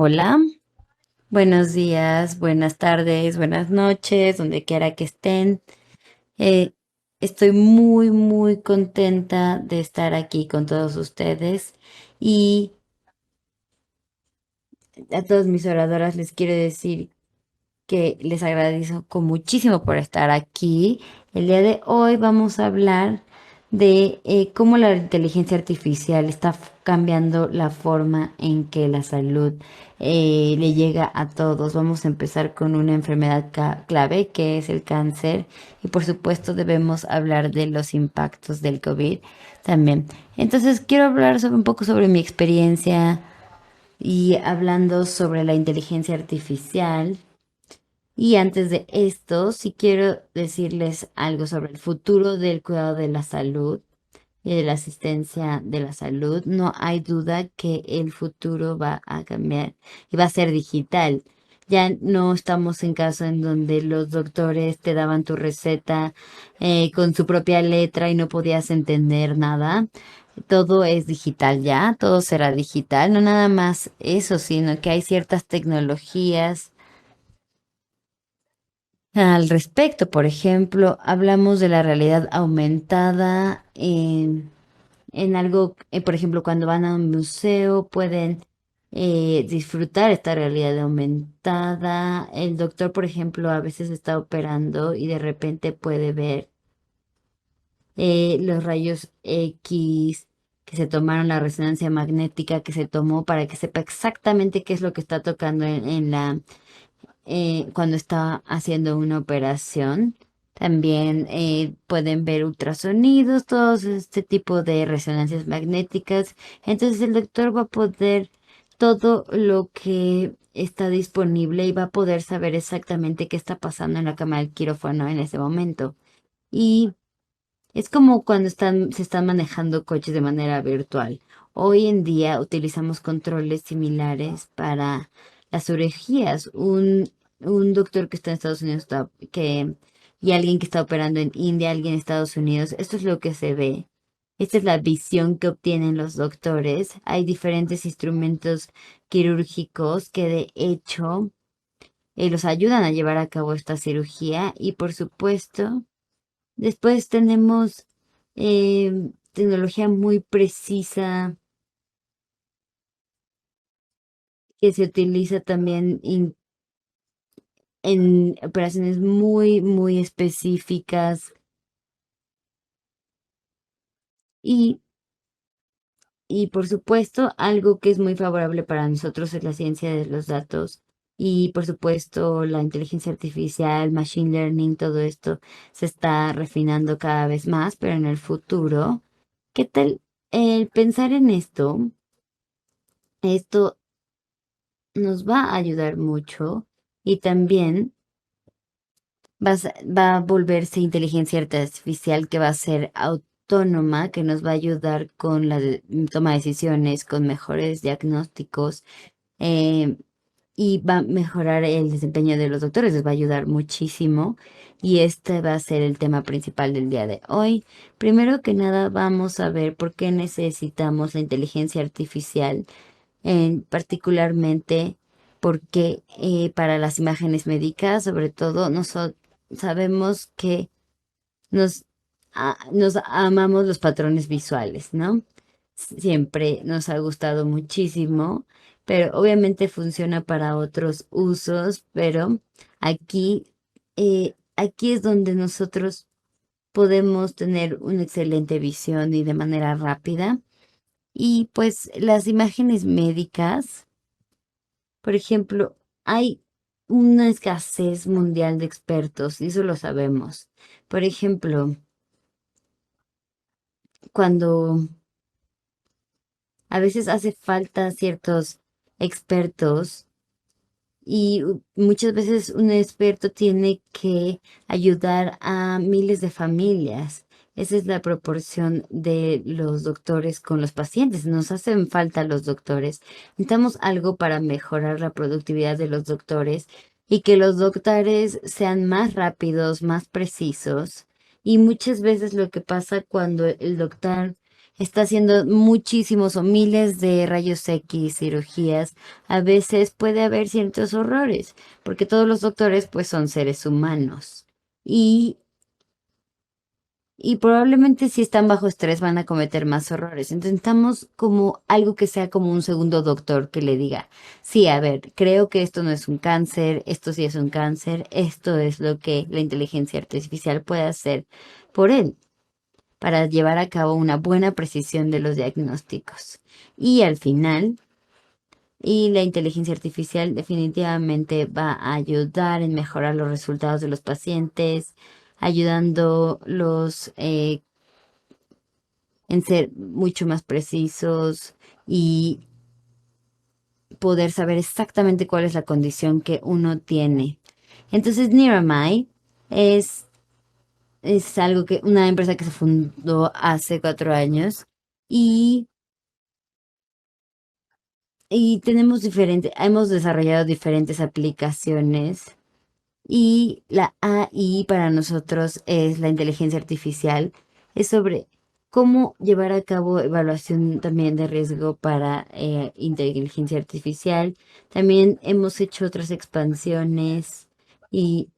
Hola, buenos días, buenas tardes, buenas noches, donde quiera que estén. Eh, Estoy muy contenta de estar aquí con todos ustedes y a todas mis oradoras les quiero decir que les agradezco muchísimo por estar aquí. El día de hoy vamos a hablar de cómo la inteligencia artificial está cambiando la forma en que la salud le llega a todos. Vamos a empezar con una enfermedad clave que es el cáncer y por supuesto debemos hablar de los impactos del COVID también. Entonces quiero hablar un poco sobre mi experiencia y hablando sobre la inteligencia artificial. Y antes de esto, sí quiero decirles algo sobre el futuro del cuidado de la salud y de la asistencia de la salud. No hay duda que el futuro va a cambiar y va a ser digital. Ya no estamos en caso en donde los doctores te daban tu receta con su propia letra y no podías entender nada. Todo es digital ya, todo será digital. No nada más eso, sino que hay ciertas tecnologías al respecto. Por ejemplo, hablamos de la realidad aumentada en algo, por ejemplo, cuando van a un museo pueden disfrutar esta realidad aumentada. El doctor, por ejemplo, a veces está operando y de repente puede ver los rayos X que se tomaron, la resonancia magnética que se tomó para que sepa exactamente qué es lo que está tocando en la cuando está haciendo una operación. También pueden ver ultrasonidos, todos este tipo de resonancias magnéticas. Entonces el doctor va a poder todo lo que está disponible y va a poder saber exactamente qué está pasando en la cama del quirófano en ese momento. Y es como cuando se están manejando coches de manera virtual. Hoy en día utilizamos controles similares para las cirugías. Un doctor que está en Estados Unidos y alguien que está operando en India, alguien en Estados Unidos. Esto es lo que se ve. Esta es la visión que obtienen los doctores. Hay diferentes instrumentos quirúrgicos que de hecho los ayudan a llevar a cabo esta cirugía y por supuesto después tenemos tecnología muy precisa que se utiliza también en operaciones muy específicas y, y por supuesto algo que es muy favorable para nosotros es la ciencia de los datos y por supuesto la inteligencia artificial, machine learning, todo esto se está refinando cada vez más, pero en el futuro, ¿qué tal el pensar en esto? Esto nos va a ayudar mucho y también va a volverse inteligencia artificial que va a ser autónoma, que nos va a ayudar con la toma de decisiones, con mejores diagnósticos eh, y va a mejorar el desempeño de los doctores, les va a ayudar muchísimo. Y este va a ser el tema principal del día de hoy. Primero que nada, vamos a ver por qué necesitamos la inteligencia artificial particularmente porque para las imágenes médicas, sobre todo, sabemos que nos amamos los patrones visuales, ¿no? Siempre nos ha gustado muchísimo, pero obviamente funciona para otros usos, pero aquí es donde nosotros podemos tener una excelente visión y de manera rápida. Y pues las imágenes médicas, por ejemplo, hay una escasez mundial de expertos, y eso lo sabemos. Por ejemplo, cuando a veces hace falta ciertos expertos y muchas veces un experto tiene que ayudar a miles de familias. Esa es la proporción de los doctores con los pacientes. Nos hacen falta los doctores. Necesitamos algo para mejorar la productividad de los doctores y que los doctores sean más rápidos, más precisos. Y muchas veces lo que pasa cuando el doctor está haciendo muchísimos o miles de rayos X, cirugías, a veces puede haber ciertos horrores, porque todos los doctores pues son seres humanos. Y y probablemente si están bajo estrés van a cometer más errores. Intentamos como algo que sea como un segundo doctor que le diga, sí, a ver, creo que esto no es un cáncer, esto sí es un cáncer, esto es lo que la inteligencia artificial puede hacer por él para llevar a cabo una buena precisión de los diagnósticos. Y al final, y la inteligencia artificial definitivamente va a ayudar en mejorar los resultados de los pacientes, ayudando en ser mucho más precisos y poder saber exactamente cuál es la condición que uno tiene. Entonces, Niramai es, es algo que, una empresa que se fundó hace 4 años y, y tenemos hemos desarrollado diferentes aplicaciones. Y la AI para nosotros es la inteligencia artificial, es sobre cómo llevar a cabo evaluación también de riesgo para inteligencia artificial. También hemos hecho otras expansiones y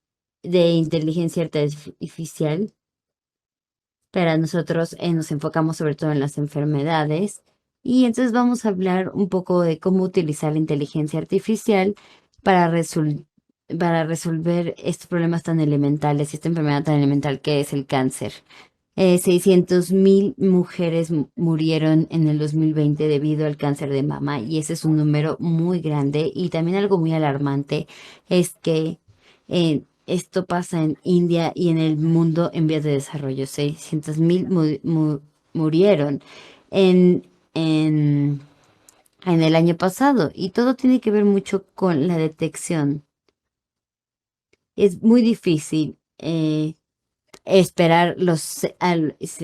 de inteligencia artificial. Para nosotros nos enfocamos sobre todo en las enfermedades. Y entonces vamos a hablar un poco de cómo utilizar la inteligencia artificial para para resolver estos problemas tan elementales y esta enfermedad tan elemental que es el cáncer. 600.000 mujeres murieron en el 2020 debido al cáncer de mama y ese es un número muy grande y también algo muy alarmante es que esto pasa en India y en el mundo en vías de desarrollo. 600.000 murieron en, en, en el año pasado y todo tiene que ver mucho con la detección. Es muy difícil. Esperar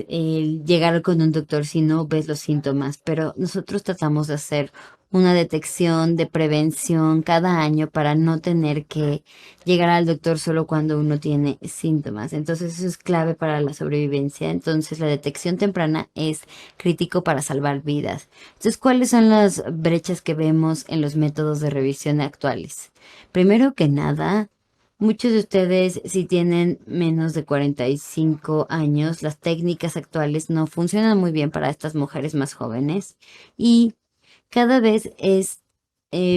el llegar con un doctor si no ves los síntomas, pero nosotros tratamos de hacer una detección de prevención cada año para no tener que llegar al doctor solo cuando uno tiene síntomas. Entonces eso es clave para la sobrevivencia. Entonces la detección temprana es crítico para salvar vidas. Entonces, ¿cuáles son las brechas que vemos en los métodos de revisión actuales? Primero que nada, muchos de ustedes, si tienen menos de 45 años, las técnicas actuales no funcionan muy bien para estas mujeres más jóvenes y cada vez es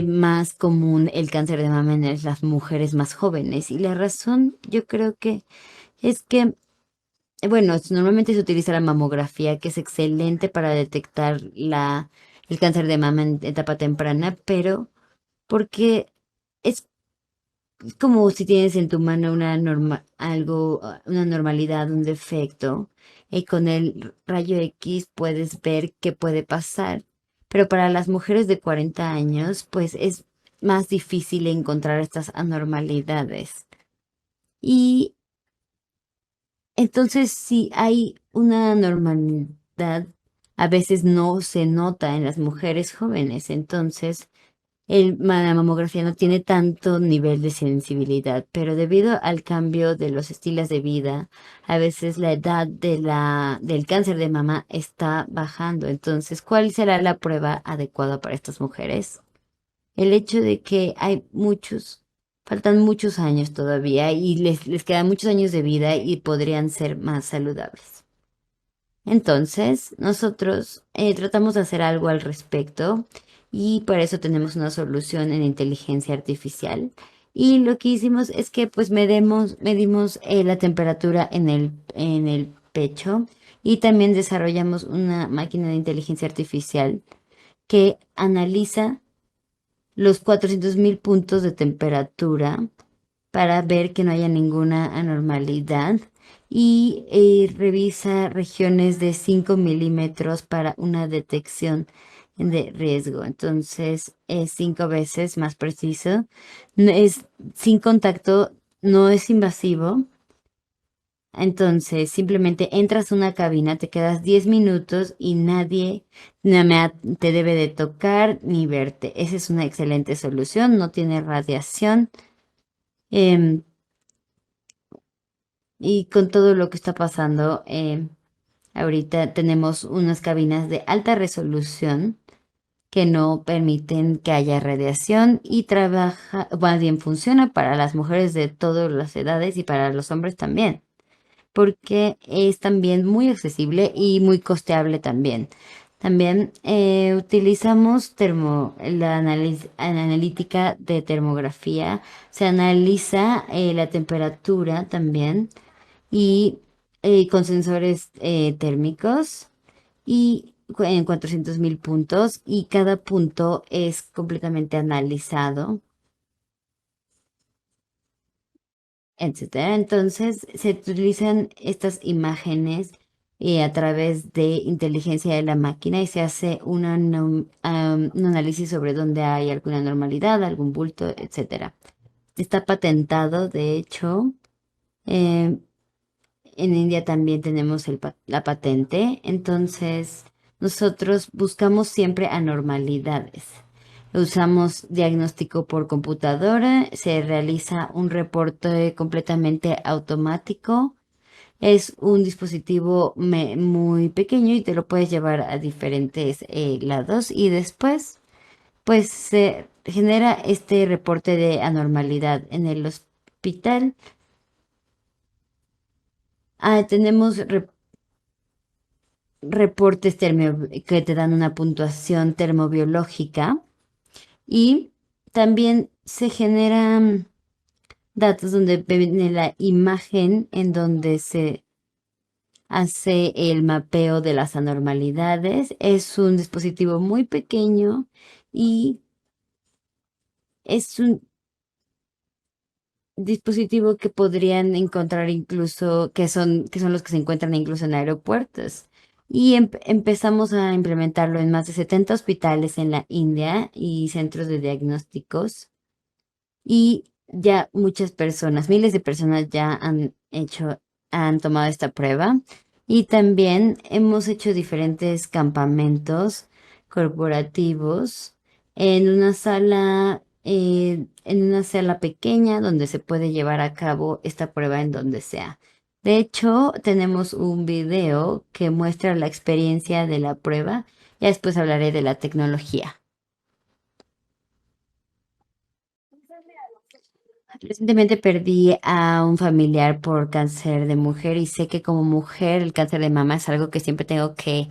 más común el cáncer de mama en las mujeres más jóvenes. Y la razón, yo creo que es que, bueno, normalmente se utiliza la mamografía, que es excelente para detectar el cáncer de mama en etapa temprana, pero porque es como si tienes en tu mano una normalidad, un defecto, y con el rayo X puedes ver qué puede pasar. Pero para las mujeres de 40 años, pues es más difícil encontrar estas anormalidades. Y entonces, si hay una normalidad, a veces no se nota en las mujeres jóvenes. Entonces, la mamografía no tiene tanto nivel de sensibilidad, pero debido al cambio de los estilos de vida, a veces la edad del cáncer de mama está bajando. Entonces, ¿cuál será la prueba adecuada para estas mujeres? El hecho de que faltan muchos años todavía y les quedan muchos años de vida y podrían ser más saludables. Entonces, nosotros tratamos de hacer algo al respecto y para eso tenemos una solución en inteligencia artificial. Y lo que hicimos es que pues medimos la temperatura en el pecho y también desarrollamos una máquina de inteligencia artificial que analiza los 400.000 puntos de temperatura para ver que no haya ninguna anormalidad y revisa regiones de 5 milímetros para una detección de riesgo. Entonces es 5 veces más preciso. Es sin contacto, no es invasivo. Entonces simplemente entras a una cabina, te quedas 10 minutos y nadie te debe de tocar ni verte. Esa es una excelente solución, no tiene radiación. em, y con todo lo que está pasando, Ahorita tenemos unas cabinas de alta resolución que no permiten que haya radiación y trabaja, más bien funciona para las mujeres de todas las edades y para los hombres también, porque es también muy accesible y muy costeable también. También utilizamos analítica de termografía, se analiza la temperatura también y con sensores térmicos y en 400.000 puntos y cada punto es completamente analizado, etcétera. Entonces se utilizan estas imágenes a través de inteligencia de la máquina y se hace un análisis sobre dónde hay alguna normalidad, algún bulto, etcétera. Está patentado, de hecho. eh, En India también tenemos la patente, entonces nosotros buscamos siempre anormalidades. Usamos diagnóstico por computadora, se realiza un reporte completamente automático. Es un dispositivo muy pequeño y te lo puedes llevar a diferentes lados y después pues se genera este reporte de anormalidad en el hospital. Tenemos reportes que te dan una puntuación termobiológica y también se generan datos donde viene la imagen en donde se hace el mapeo de las anormalidades. Es un dispositivo muy pequeño y es un dispositivo que podrían encontrar incluso, que son los que se encuentran incluso en aeropuertos. Y empezamos a implementarlo en más de 70 hospitales en la India y centros de diagnósticos. Y ya muchas personas, miles de personas ya han tomado esta prueba. Y también hemos hecho diferentes campamentos corporativos en una sala pequeña donde se puede llevar a cabo esta prueba en donde sea. De hecho, tenemos un video que muestra la experiencia de la prueba. Ya después hablaré de la tecnología. Recientemente perdí a un familiar por cáncer de mujer y sé que como mujer el cáncer de mama es algo que siempre tengo que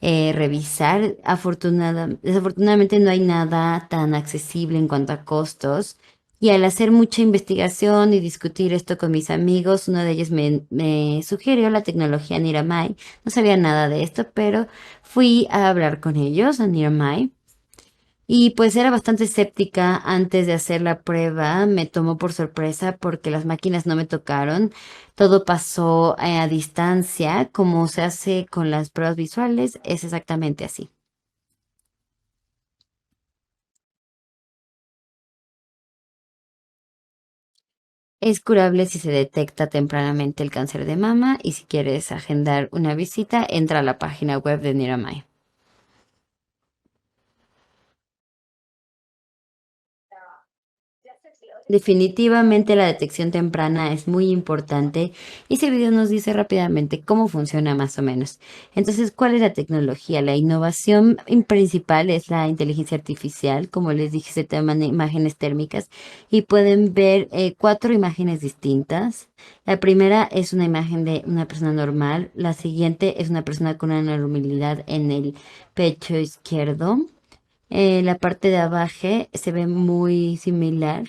revisar. Desafortunadamente no hay nada tan accesible en cuanto a costos. Y al hacer mucha investigación y discutir esto con mis amigos, uno de ellos me sugirió la tecnología Niramai. No sabía nada de esto, pero fui a hablar con ellos, a Niramai. Y pues era bastante escéptica antes de hacer la prueba, me tomó por sorpresa porque las máquinas no me tocaron, todo pasó a distancia, como se hace con las pruebas visuales, es exactamente así. Es curable si se detecta tempranamente el cáncer de mama y si quieres agendar una visita, entra a la página web de Niramai. Definitivamente la detección temprana es muy importante y ese video nos dice rápidamente cómo funciona más o menos. Entonces, ¿cuál es la tecnología? La innovación principal es la inteligencia artificial. Como les dije, se toman imágenes térmicas y pueden ver cuatro imágenes distintas. La primera es una imagen de una persona normal. La siguiente es una persona con una normalidad en el pecho izquierdo. La parte de abajo se ve muy similar,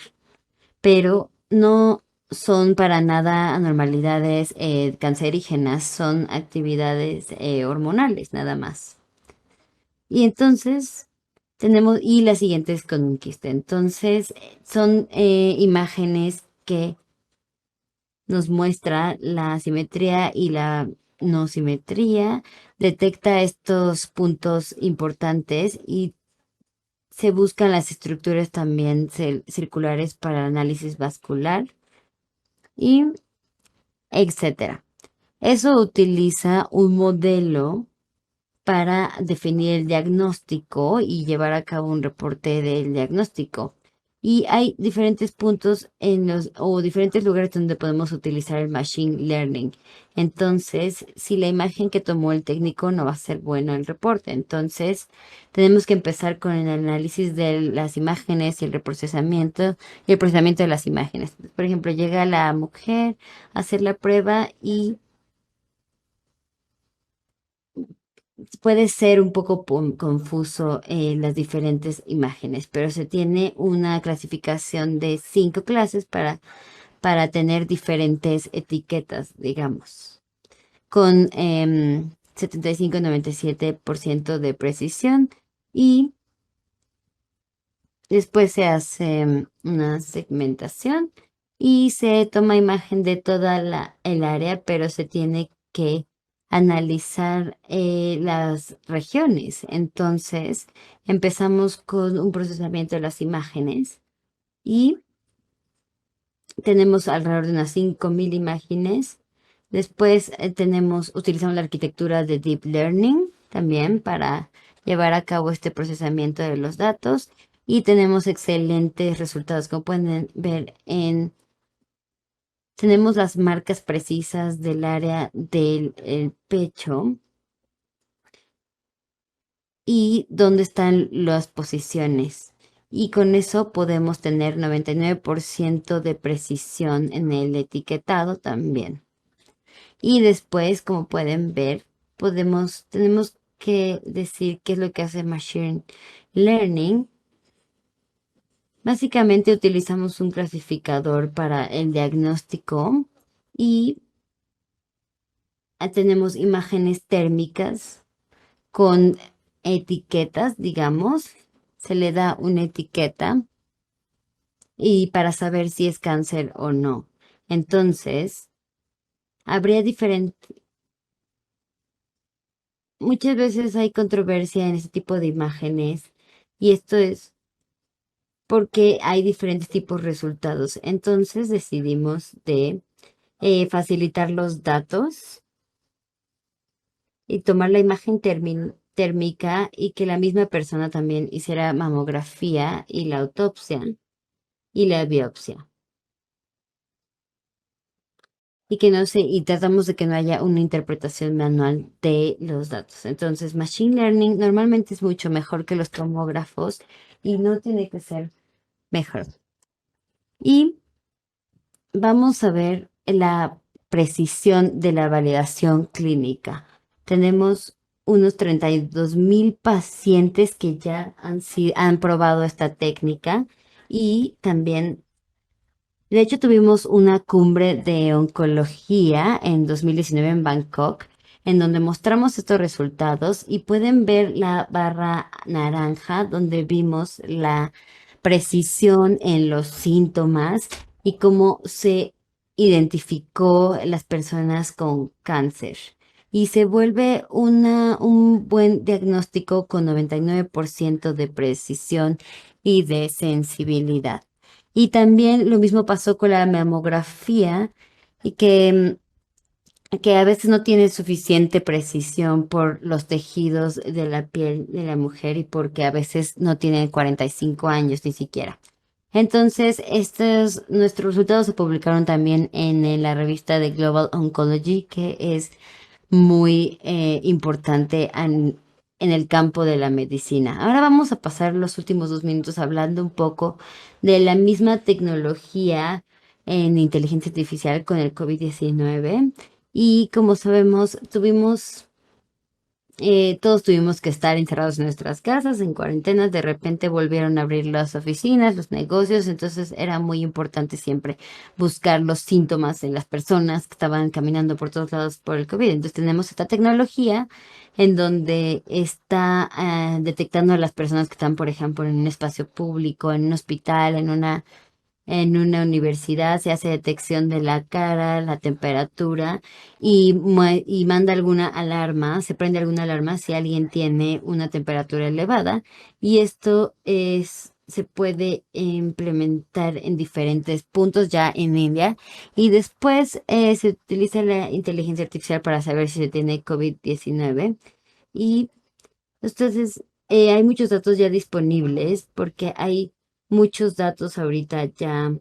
pero no son para nada anormalidades cancerígenas, son actividades hormonales nada más. Y entonces y la siguiente es con un quiste. Entonces son imágenes que nos muestra la simetría y la no simetría, detecta estos puntos importantes y se buscan las estructuras también circulares para el análisis vascular y etcétera. Eso utiliza un modelo para definir el diagnóstico y llevar a cabo un reporte del diagnóstico. Y hay diferentes puntos o diferentes lugares donde podemos utilizar el machine learning. Entonces, si la imagen que tomó el técnico no va a ser bueno el reporte, entonces tenemos que empezar con el análisis de las imágenes y el procesamiento de las imágenes. Por ejemplo, llega la mujer a hacer la prueba y puede ser un poco confuso las diferentes imágenes, pero se tiene una clasificación de 5 clases para tener diferentes etiquetas, digamos, con 75-97% de precisión y después se hace una segmentación y se toma imagen de toda el área, pero se tiene que analizar las regiones. Entonces, empezamos con un procesamiento de las imágenes y tenemos alrededor de unas 5.000 imágenes. Después utilizamos la arquitectura de Deep Learning también para llevar a cabo este procesamiento de los datos y tenemos excelentes resultados. Como pueden ver tenemos las marcas precisas del área del el pecho y dónde están las posiciones. Y con eso podemos tener 99% de precisión en el etiquetado también. Y después, como pueden ver, tenemos que decir qué es lo que hace Machine Learning. Básicamente utilizamos un clasificador para el diagnóstico y tenemos imágenes térmicas con etiquetas, digamos. Se le da una etiqueta y para saber si es cáncer o no. Entonces, habría diferentes. Muchas veces hay controversia en este tipo de imágenes y esto es porque hay diferentes tipos de resultados. Entonces decidimos de facilitar los datos y tomar la imagen térmica y que la misma persona también hiciera mamografía y la autopsia y la biopsia. Y que no se, y tratamos de que no haya una interpretación manual de los datos. Entonces, Machine Learning normalmente es mucho mejor que los tomógrafos y no tiene que ser mejor. Y vamos a ver la precisión de la validación clínica. Tenemos unos 32.000 pacientes que ya han probado esta técnica y también, de hecho, tuvimos una cumbre de oncología en 2019 en Bangkok, en donde mostramos estos resultados y pueden ver la barra naranja donde vimos la precisión en los síntomas y cómo se identificó las personas con cáncer. Y se vuelve un buen diagnóstico con 99% de precisión y de sensibilidad. Y también lo mismo pasó con la mamografía y que a veces no tiene suficiente precisión por los tejidos de la piel de la mujer y porque a veces no tiene 45 años ni siquiera. Entonces, nuestros resultados se publicaron también en la revista de Global Oncology, que es muy importante en el campo de la medicina. Ahora vamos a pasar los últimos 2 minutos hablando un poco de la misma tecnología en inteligencia artificial con el COVID-19. Y como sabemos, todos tuvimos que estar encerrados en nuestras casas, en cuarentenas, de repente volvieron a abrir las oficinas, los negocios, entonces era muy importante siempre buscar los síntomas en las personas que estaban caminando por todos lados por el COVID. Entonces tenemos esta tecnología en donde está detectando a las personas que están, por ejemplo, en un espacio público, en un hospital, en una universidad, se hace detección de la cara, la temperatura y manda alguna alarma, se prende alguna alarma si alguien tiene una temperatura elevada y se puede implementar en diferentes puntos ya en India y después se utiliza la inteligencia artificial para saber si se tiene COVID-19 y entonces hay muchos datos ya disponibles porque hay muchos datos ahorita ya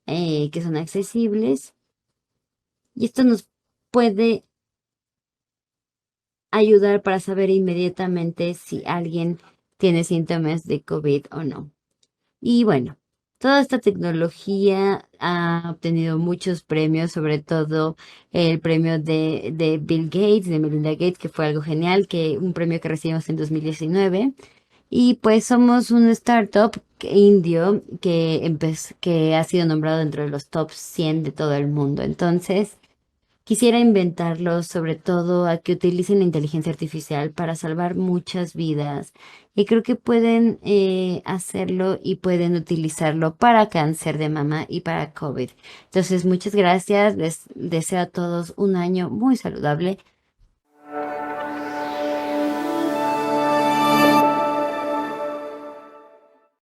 que son accesibles y esto nos puede ayudar para saber inmediatamente si alguien tiene síntomas de COVID o no. Y bueno, toda esta tecnología ha obtenido muchos premios, sobre todo el premio de Bill Gates, de Melinda Gates, que fue algo genial, que un premio que recibimos en 2019. Y pues somos un startup indio que ha sido nombrado dentro de los top 100 de todo el mundo. Entonces, quisiera inventarlos, sobre todo a que utilicen la inteligencia artificial para salvar muchas vidas. Y creo que pueden hacerlo y pueden utilizarlo para cáncer de mama y para COVID. Entonces, muchas gracias. Les deseo a todos un año muy saludable.